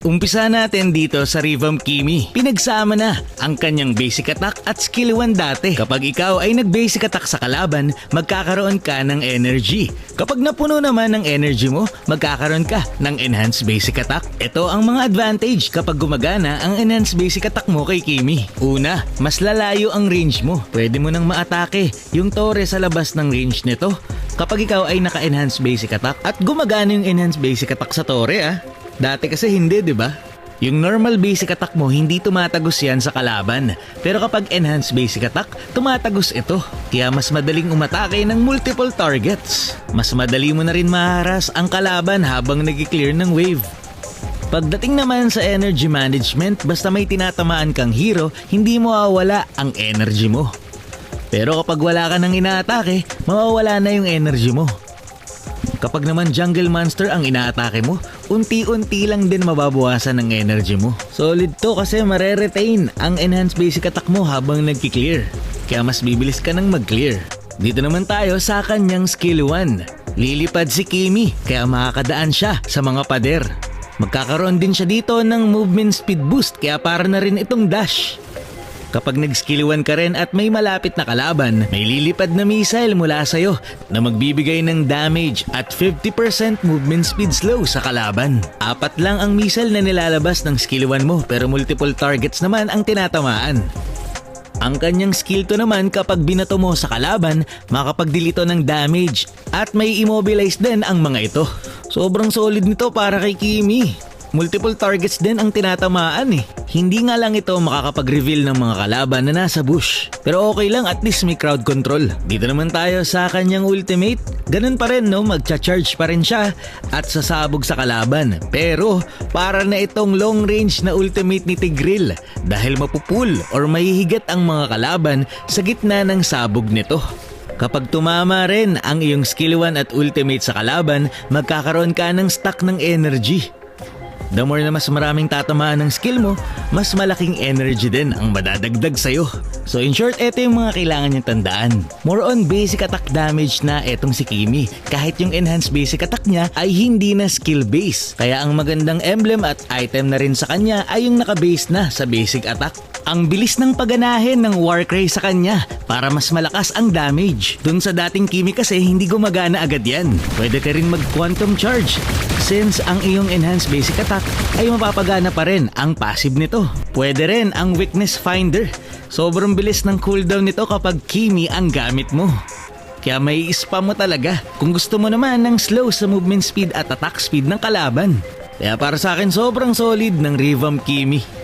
Umpisa natin dito sa Revamp Kimi. Pinagsama na ang kanyang basic attack at skill 1 dati. Kapag ikaw ay nag-basic attack sa kalaban, magkakaroon ka ng energy. Kapag napuno naman ng energy mo, magkakaroon ka ng enhanced basic attack. Ito ang mga advantage kapag gumagana ang enhanced basic attack mo kay Kimi. Una, mas lalayo ang range mo. Pwede mo nang maatake yung torre sa labas ng range nito. Kapag ikaw ay naka-enhanced basic attack at gumagana yung enhanced basic attack sa torre Dati kasi hindi, di ba? Yung normal basic attack mo, hindi tumatagos yan sa kalaban. Pero kapag enhanced basic attack, tumatagos ito. Kaya mas madaling umatake ng multiple targets. Mas madali mo na rin maharas ang kalaban habang nag-clear ng wave. Pagdating naman sa energy management, basta may tinatamaan kang hero, hindi mawawala ang energy mo. Pero kapag wala ka nang inaatake, mawawala na yung energy mo. Kapag naman jungle monster ang inaatake mo, unti-unti lang din mababawasan ng energy mo. Solid to kasi mare-retain ang enhanced basic attack mo habang nagki-clear. Kaya mas bibilis ka nang mag-clear. Dito naman tayo sa kanyang skill 1. Lilipad si Kimi kaya makakadaan siya sa mga pader. Magkakaroon din siya dito ng movement speed boost kaya para na rin itong dash. Kapag nag-skill 1 ka rin at may malapit na kalaban, may lilipad na missile mula sa'yo na magbibigay ng damage at 50% movement speed slow sa kalaban. 4 lang ang missile na nilalabas ng skill 1 mo pero multiple targets naman ang tinatamaan. Ang kanyang skill 2 naman kapag binato mo sa kalaban, makapagdilito ng damage at may immobilize din ang mga ito. Sobrang solid nito para kay Kimi. Multiple targets din ang tinatamaan Hindi nga lang ito makakapag-reveal ng mga kalaban na nasa bush. Pero okay lang, at least may crowd control. Dito naman tayo sa kanyang ultimate. Ganun pa rin magcha-charge pa rin siya at sasabog sa kalaban. Pero para na itong long range na ultimate ni Tigreal dahil mapupul or mahihigat ang mga kalaban sa gitna ng sabog nito. Kapag tumama rin ang iyong skill 1 at ultimate sa kalaban, magkakaroon ka ng stack ng energy. The more na mas maraming tatamaan ng skill mo, mas malaking energy din ang madadagdag sa'yo. So in short, ito yung mga kailangan niyang tandaan. More on basic attack damage na etong si Kimi. Kahit yung enhanced basic attack niya ay hindi na skill base. Kaya ang magandang emblem at item na rin sa kanya ay yung naka-base na sa basic attack. Ang bilis ng paganahin ng Warcry sa kanya para mas malakas ang damage. Dun sa dating Kimi kasi hindi gumagana agad yan. Pwede ka rin mag-quantum charge since ang iyong enhanced basic attack ay mapapagana pa rin ang passive nito. Pwede rin ang weakness finder. Sobrang bilis ng cooldown nito kapag Kimi ang gamit mo. Kaya may spam mo talaga kung gusto mo naman ng slow sa movement speed at attack speed ng kalaban. Kaya para sa akin sobrang solid ng Revamp Kimi.